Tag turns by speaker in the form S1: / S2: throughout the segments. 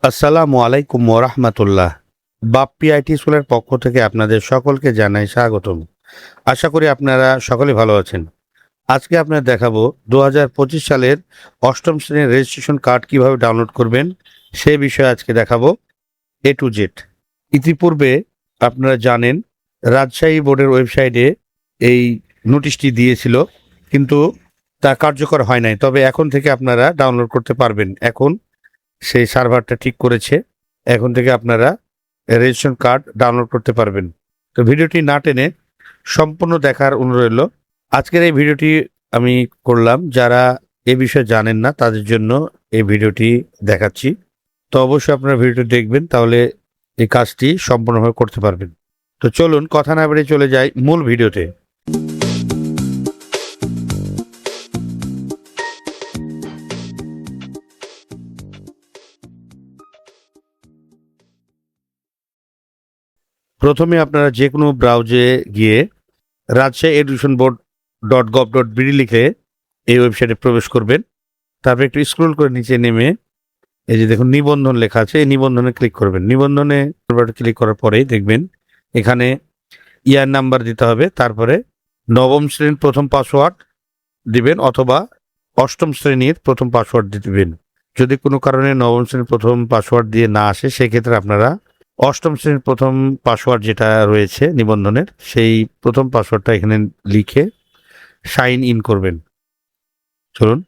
S1: আসসালামু আলাইকুম ওরহমতুল্লাহ। বাপ্পি আইটি স্কুলের পক্ষ থেকে আপনাদের সকলকে জানাই স্বাগতম। আশা করি আপনারা সকলে ভালো আছেন। আজকে আপনাদের দেখাবো 2025 সালের অষ্টম শ্রেণীর রেজিস্ট্রেশন কার্ড কিভাবে ডাউনলোড করবেন সে বিষয়ে আজকে দেখাবো এ টু জেড। ইতিপূর্বে আপনারা জানেন রাজশাহী বোর্ডের ওয়েবসাইটে এই নোটিশটি দিয়েছিল, কিন্তু তা কার্যকর হয় নাই। তবে এখন থেকে আপনারা ডাউনলোড করতে পারবেন। এখন সেই সার্ভারটা ঠিক করেছে, এখন থেকে আপনারা রেজিস্ট্রেশন কার্ড ডাউনলোড করতে পারবেন। তো ভিডিওটি না টেনে সম্পূর্ণ দেখার অনুরোধ রইল। আজকের এই ভিডিওটি আমি করলাম যারা এ বিষয়ে জানেন না তাদের জন্য এই ভিডিওটি দেখাচ্ছি। তো অবশ্যই আপনারা ভিডিওটি দেখবেন, তাহলে এই কাজটি সম্পূর্ণভাবে করতে পারবেন। তো চলুন কথা না বেরিয়ে চলে যাই মূল ভিডিওতে। প্রথমে আপনারা যে কোনো ব্রাউজে গিয়ে রাজশাহী এডুকেশন বোর্ড .gov.bd লিখে এই ওয়েবসাইটে প্রবেশ করবেন। তারপর একটু স্ক্রল করে নিচে নেমে এই যে দেখুন নিবন্ধন লেখা আছে, এই নিবন্ধনে ক্লিক করবেন। নিবন্ধনে ক্লিক করার পরেই দেখবেন এখানে ইয়ার নাম্বার দিতে হবে, তারপরে নবম শ্রেণীর প্রথম পাসওয়ার্ড দিবেন অথবা অষ্টম শ্রেণীর প্রথম পাসওয়ার্ড দিবেন। যদি কোনো কারণে নবম শ্রেণীর প্রথম পাসওয়ার্ড দিয়ে না আসে, সেক্ষেত্রে আপনারা অষ্টম শ্রেণীর প্রথম পাসওয়ার্ড যেটা রয়েছে নিবন্ধনের, সেই প্রথম পাসওয়ার্ডটা এখানে লিখে সাইন ইন করবেন। চলুন,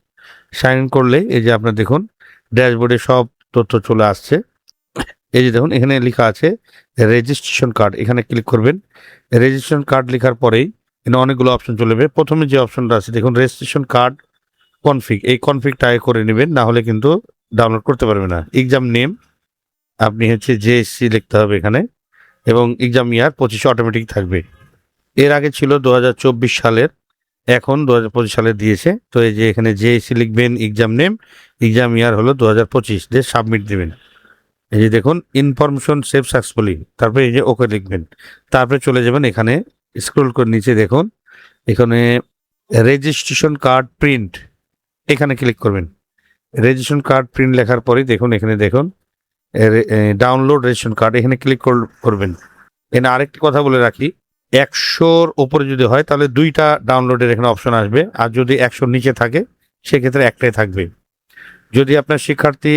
S1: সাইন ইন করলে এই যে আপনার দেখুন ড্যাশবোর্ডে সব তথ্য চলে আসছে। এই যে দেখুন এখানে লেখা আছে রেজিস্ট্রেশন কার্ড, এখানে ক্লিক করবেন। রেজিস্ট্রেশন কার্ড লেখার পরেই এখানে অনেকগুলো অপশন চলে যাবে। প্রথমে যে অপশনটা আছে দেখুন রেজিস্ট্রেশন কার্ড কনফিগ, এই কনফিগটা আগে করে নেবেন, না হলে কিন্তু ডাউনলোড করতে পারবে না। এক্সাম নেম আপনি জেএসসি লিখতে হবে এখানে, এবং এক্সাম ইয়ার 25 অটোমেটিক থাকবে। এর আগে ছিল 2024 সালের, এখন 2025 সালে দিয়েছে। তো এই যে এখানে জেএসসি লিখবেন, এক্সাম নেম, এক্সাম ইয়ার হলো 2025 দিয়ে সাবমিট দেবেন। এই যে দেখুন ইনফরমেশন সেভ সাকসেসফুলি, তারপরে এই যে ওকে লিখবেন। তারপরে চলে যাবেন এখানে, স্ক্রল করে নিচে দেখুন এখানে রেজিস্ট্রেশন কার্ড প্রিন্ট, এখানে ক্লিক করবেন। রেজিস্ট্রেশন কার্ড প্রিন্ট লেখার পরেই দেখুন এখানে দেখুন ডাউনলোড রেজিস্ট্রেশন কার্ড, এখানে ক্লিক করবেন। এখানে আরেকটি কথা বলে রাখি, 100-র ওপরে যদি হয় তাহলে 2টা ডাউনলোডের এখানে অপশন আসবে, আর যদি 100-র নিচে থাকে সেক্ষেত্রে একটাই থাকবে। যদি আপনার শিক্ষার্থী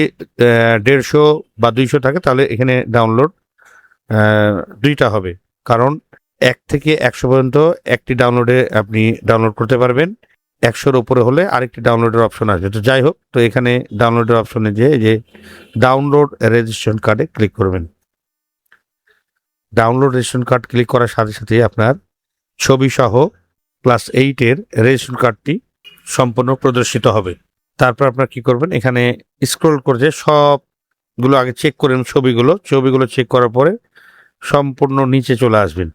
S1: 150 বা 200 থাকে তাহলে এখানে ডাউনলোড 2টা হবে, কারণ 1 থেকে 100 পর্যন্ত একটি ডাউনলোডে আপনি ডাউনলোড করতে পারবেন। 100-র উপরে হলে আরেকটি ডাউনলোডের অপশন আসবে। তো যাই হোক, তো এখানে ডাউনলোডের অপশনে যে ডাউনলোড রেজিস্ট্রেশন কার্ডে ক্লিক করবেন। ডাউনলোড রেজিস্ট্রেশন কার্ড ক্লিক করার সাথে সাথে আপনার ছবি সহ ক্লাস 8-এর রেজিস্ট্রেশন কার্ডটি সম্পূর্ণ প্রদর্শিত হবে। তারপর আপনার কি করবেন, এখানে স্ক্রল করে সবগুলো আগে চেক করেন, ছবিগুলো চেক করার পরে সম্পূর্ণ নিচে চলে আসবেন।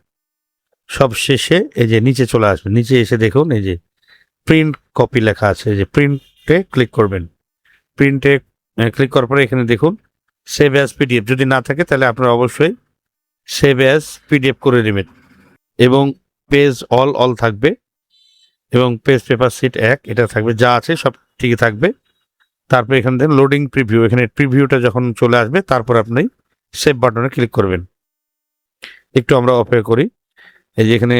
S1: সব শেষে এই যে নিচে চলে আসবেন, নিচে এসে দেখুন এই যে প্রিন্ট কপি লেখা আছে, এই যে প্রিন্টে ক্লিক করবেন। প্রিন্টে ক্লিক করার পরে এখানে দেখুন সেভ অ্যাজ পিডিএফ, যদি না থাকে তাহলে আপনারা অবশ্যই সেভ অ্যাজ পিডিএফ করে নেবেন, এবং পেজ অল থাকবে, এবং পেজ পেপার সিট 1 এটা থাকবে, যা আছে সব ঠিকই থাকবে। তারপর এখান থেকে লোডিং প্রিভিউ, এখানে প্রিভিউটা যখন চলে আসবে তারপর আপনি সেভ বাটনে ক্লিক করবেন। একটু আমরা অপেক্ষা করি। এই যে এখানে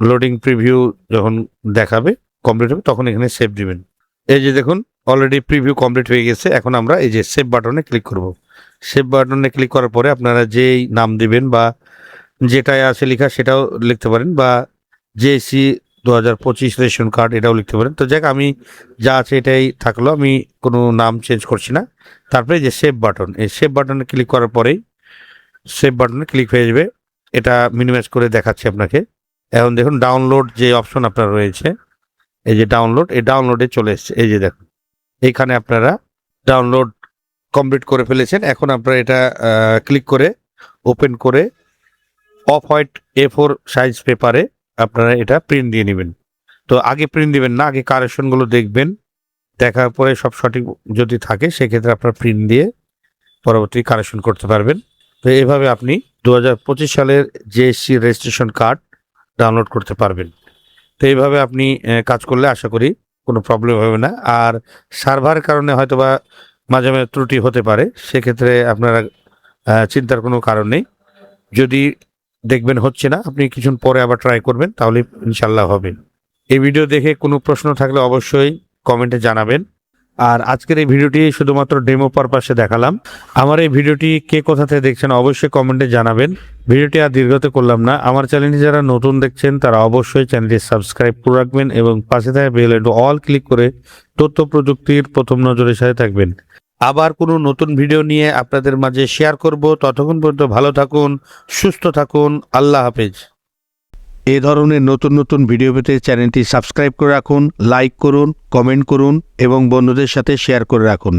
S1: লোডিং প্রিভিউ যখন দেখাবে কমপ্লিট হবে তখন এখানে সেভ দিবেন। এই যে দেখুন অলরেডি প্রিভিউ কমপ্লিট হয়ে গেছে। এখন আমরা এই যে সেভ বাটনে ক্লিক করব। সেভ বাটনে ক্লিক করার পরে আপনারা যেই নাম দিবেন বা যেটাই আছে লেখা সেটাও লিখতে পারেন, বা জেএসসি 2025 রেশন কার্ড এটাও লিখতে পারেন। তো যাক, আমি যা আছে এটাই থাকলো, আমি কোনো নাম চেঞ্জ করছি না। তারপরে যে সেভ বাটন, এই সেভ বাটনে ক্লিক করার পরেই সেভ বাটনে ক্লিক হয়ে যাবে। এটা মিনিমাইজ করে দেখাচ্ছি আপনাকে। এখন দেখুন ডাউনলোড যে অপশন আপনার রয়েছে, এই যে ডাউনলোড, এই ডাউনলোডে চলে এসছে। এই যে দেখুন এইখানে আপনারা ডাউনলোড কমপ্লিট করে ফেলেছেন। এখন আপনারা এটা ক্লিক করে ওপেন করে অফ হোয়াইট A4 সাইজ পেপারে আপনারা এটা প্রিন্ট দিয়ে নেবেন। তো আগে প্রিন্ট দিবেন না, আগে কারেকশনগুলো দেখবেন, দেখার পরে সব সঠিক যদি থাকে সেক্ষেত্রে আপনার প্রিন্ট দিয়ে পরবর্তী কারেকশন করতে পারবেন। তো এইভাবে আপনি 2025 সালের জেএসসি রেজিস্ট্রেশন কার্ড ডাউনলোড করতে পারবেন। তো এইভাবে আপনি কাজ করলে আশা করি কোনো প্রবলেম হবে না। আর সার্ভারের কারণে হয়তোবা মাঝে মাঝে ত্রুটি হতে পারে, সেক্ষেত্রে আপনারা চিন্তার কোনো কারণ নেই। যদি দেখবেন হচ্ছে না, আপনি কিছুক্ষণ পরে আবার ট্রাই করবেন, তাহলে ইনশাল্লাহ হবে। এই ভিডিও দেখে কোনো প্রশ্ন থাকলে অবশ্যই কমেন্টে জানাবেন। আর আজকের এই ভিডিওটি শুধুমাত্র ডেমো পারপাসে দেখালাম। আমার এই ভিডিওটি কে কোথা থেকে দেখছেন অবশ্যই কমেন্টে জানাবেন। ভিডিওটি আর দীর্ঘতে করলাম না। আমার চ্যানেলটি যারা নতুন দেখছেন তারা অবশ্যই চ্যানেলটি সাবস্ক্রাইব করে রাখবেন এবং পাশে থাকা বেল আইকন অল ক্লিক করে তথ্য প্রযুক্তির প্রথম নজরের সাথে থাকবেন। আবার কোনো নতুন ভিডিও নিয়ে আপনাদের মাঝে শেয়ার করব। ততক্ষণ পর্যন্ত ভালো থাকুন, সুস্থ থাকুন। আল্লাহ হাফেজ। এই ধরনের নতুন নতুন ভিডিও পেতে চ্যানেলটি সাবস্ক্রাইব করে রাখুন, লাইক করুন, কমেন্ট করুন এবং বন্ধুদের সাথে শেয়ার করে রাখুন।